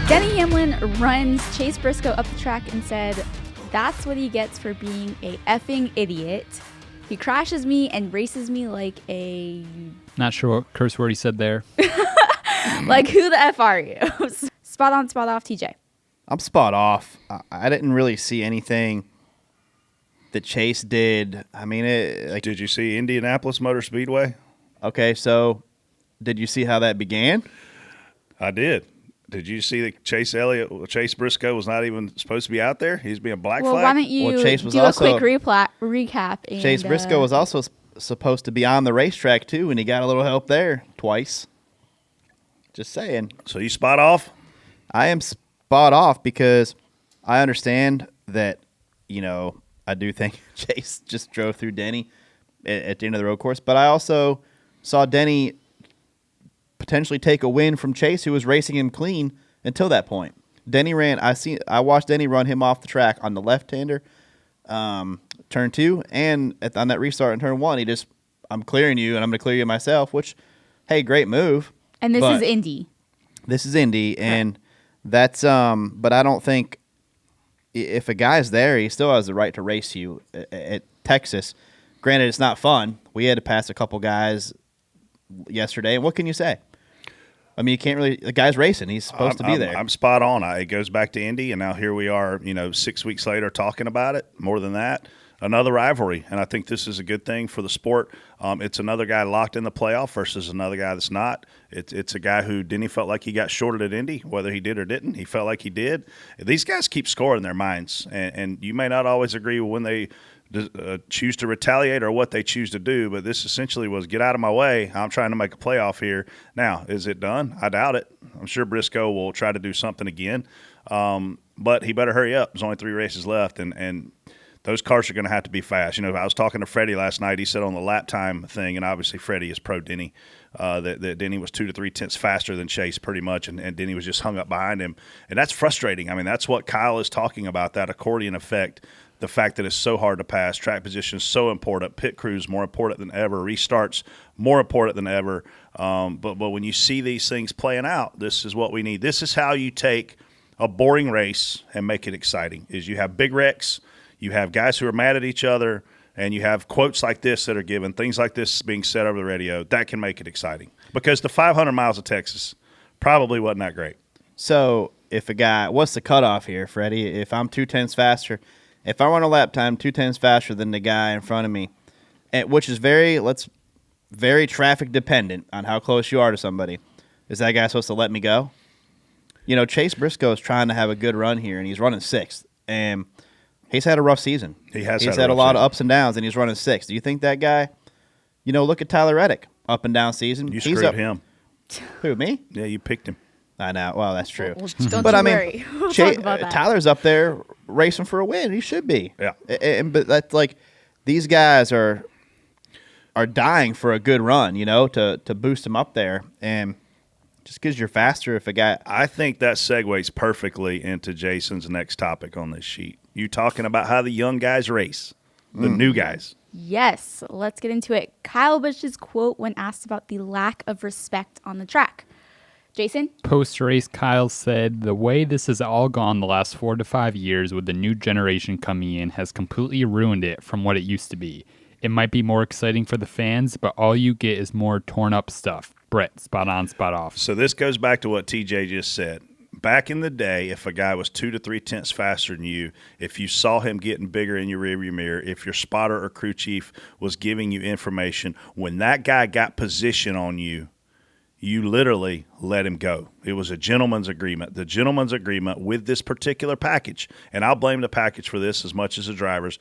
Denny Hamlin runs Chase Briscoe up the track and said, "That's what he gets for being a effing idiot. He crashes me and races me like a..." Not sure what curse word he said there. Like, who the F are you? Spot on, spot off, TJ. I'm spot off. I didn't really see anything that Chase did. I mean, did you see Indianapolis Motor Speedway? Okay, so did you see how that began? I did. Did you see that Chase Briscoe was not even supposed to be out there? He's being black flagged. Well, why don't you Chase was do also, a quick recap? And, Chase Briscoe was also supposed to be on the racetrack, too, and he got a little help there twice. Just saying. So you spot off? I am spot off because I understand that, I do think Chase just drove through Denny at the end of the road course, but I also saw Denny potentially take a win from Chase, who was racing him clean until that point. Denny ran. I watched Denny run him off the track on the left-hander, turn 2, and on that restart in turn 1, I'm clearing you, and I'm going to clear you myself. Which, hey, great move. And this is Indy. This is Indy, and that's. But I don't think if a guy's there, he still has the right to race you at Texas. Granted, it's not fun. We had to pass a couple guys yesterday, and what can you say? I mean, you can't really. The guy's racing; he's supposed to be there. I'm spot on. It goes back to Indy, and now here we are. 6 weeks later, talking about it. More than that, another rivalry, and I think this is a good thing for the sport. It's another guy locked in the playoff versus another guy that's not. It's a guy who Denny felt like he got shorted at Indy, whether he did or didn't. He felt like he did. These guys keep score in their minds, and you may not always agree with when they choose to retaliate or what they choose to do, but this essentially was get out of my way. I'm trying to make a playoff here. Now, is it done? I doubt it. I'm sure Briscoe will try to do something again, but he better hurry up. There's only 3 races left, and those cars are going to have to be fast. I was talking to Freddie last night. He said on the lap time thing, and obviously Freddie is pro Denny, that Denny was 2 to 3 tenths faster than Chase pretty much, and Denny was just hung up behind him. And that's frustrating. I mean, that's what Kyle is talking about, that accordion effect, the fact that it's so hard to pass. Track position is so important. Pit crews more important than ever. Restarts more important than ever. But when you see these things playing out, this is what we need. This is how you take a boring race and make it exciting, is you have big wrecks, you have guys who are mad at each other, and you have quotes like this that are given, things like this being said over the radio. That can make it exciting. Because the 500 miles of Texas probably wasn't that great. So if a guy – what's the cutoff here, Freddie? If I'm 2 tenths faster – if I run a lap time 2 tenths faster than the guy in front of me, which is very traffic dependent on how close you are to somebody, is that guy supposed to let me go? Chase Briscoe is trying to have a good run here, and he's running 6th. And he's had a rough season. He's had a lot of ups and downs, and he's running 6th. Do you think that guy, look at Tyler Reddick, up and down season. You screwed him. Who, me? Yeah, you picked him. I know. Well, that's true. Well, don't worry. We'll talk about that. Tyler's up there racing for a win. He should be. Yeah. But that's like these guys are dying for a good run, to boost them up there. And just because you're faster if a guy. I think that segues perfectly into Jason's next topic on this sheet. You talking about how the young guys race, the new guys. Yes. Let's get into it. Kyle Busch's quote when asked about the lack of respect on the track. Jason? Post-race, Kyle said, "The way this has all gone the last 4 to 5 years with the new generation coming in has completely ruined it from what it used to be. It might be more exciting for the fans, but all you get is more torn-up stuff." Brett, spot on, spot off. So this goes back to what TJ just said. Back in the day, if a guy was 2 to 3 tenths faster than you, if you saw him getting bigger in your rearview mirror, if your spotter or crew chief was giving you information, when that guy got position on you, you literally let him go. It was a gentleman's agreement. The gentleman's agreement with this particular package, and I'll blame the package for this as much as the drivers,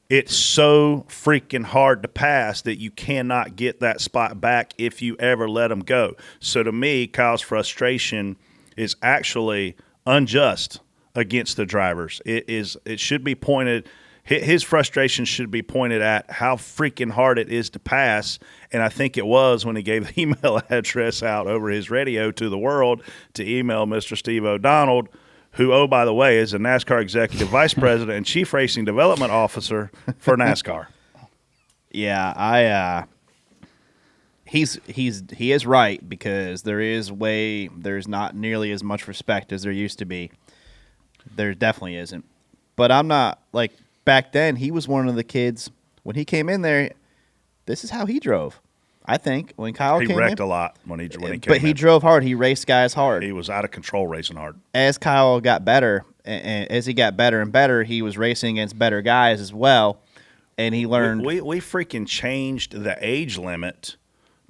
it's so freaking hard to pass that you cannot get that spot back if you ever let them go. So to me, Kyle's frustration is actually unjust against the drivers. It should be pointed – his frustration should be pointed at how freaking hard it is to pass, and I think it was when he gave the email address out over his radio to the world to email Mr. Steve O'Donnell, who, oh, by the way, is a NASCAR Executive Vice President and Chief Racing Development Officer for NASCAR. Yeah, he is right, because there's not nearly as much respect as there used to be. There definitely isn't. But I'm not, like, back then he was one of the kids when he came in there. This is how he drove. I think when Kyle came in, he wrecked a lot when he came in. But he drove hard. He raced guys hard. He was out of control racing hard. As Kyle got better, and as he got better and better, he was racing against better guys as well. And he learned. We freaking changed the age limit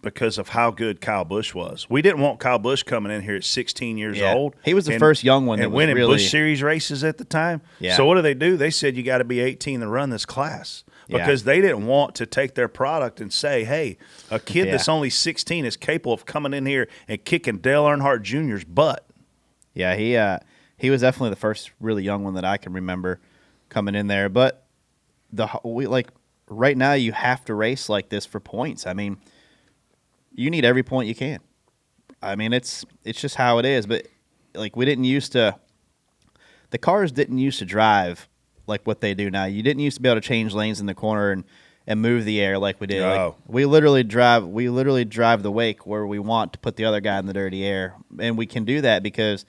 because of how good Kyle Busch was. We didn't want Kyle Busch coming in here at 16 years old. He was the first young one that and was winning really, Busch Series races at the time. Yeah. So what do? They said you got to be 18 to run this class, because they didn't want to take their product and say, hey, a kid that's only 16 is capable of coming in here and kicking Dale Earnhardt Jr.'s butt. Yeah, he was definitely the first really young one that I can remember coming in there. But right now you have to race like this for points. I mean, you need every point you can. I mean, it's just how it is. But like, the cars didn't used to drive like what they do now. You didn't used to be able to change lanes in the corner and move the air like we did. No. Like, we literally drive the wake where we want to put the other guy in the dirty air, and we can do that because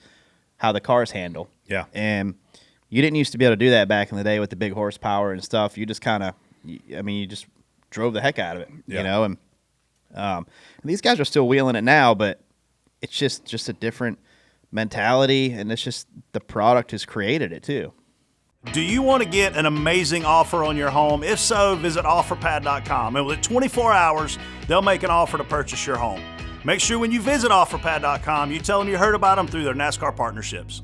how the cars handle. Yeah. And you didn't used to be able to do that back in the day with the big horsepower and stuff. You just you just drove the heck out of it, you know. And these guys are still wheeling it now, but it's just a different mentality, and it's just the product has created it too. Do you want to get an amazing offer on your home? If so, visit OfferPad.com. And within 24 hours, they'll make an offer to purchase your home. Make sure when you visit OfferPad.com, you tell them you heard about them through their NASCAR partnerships.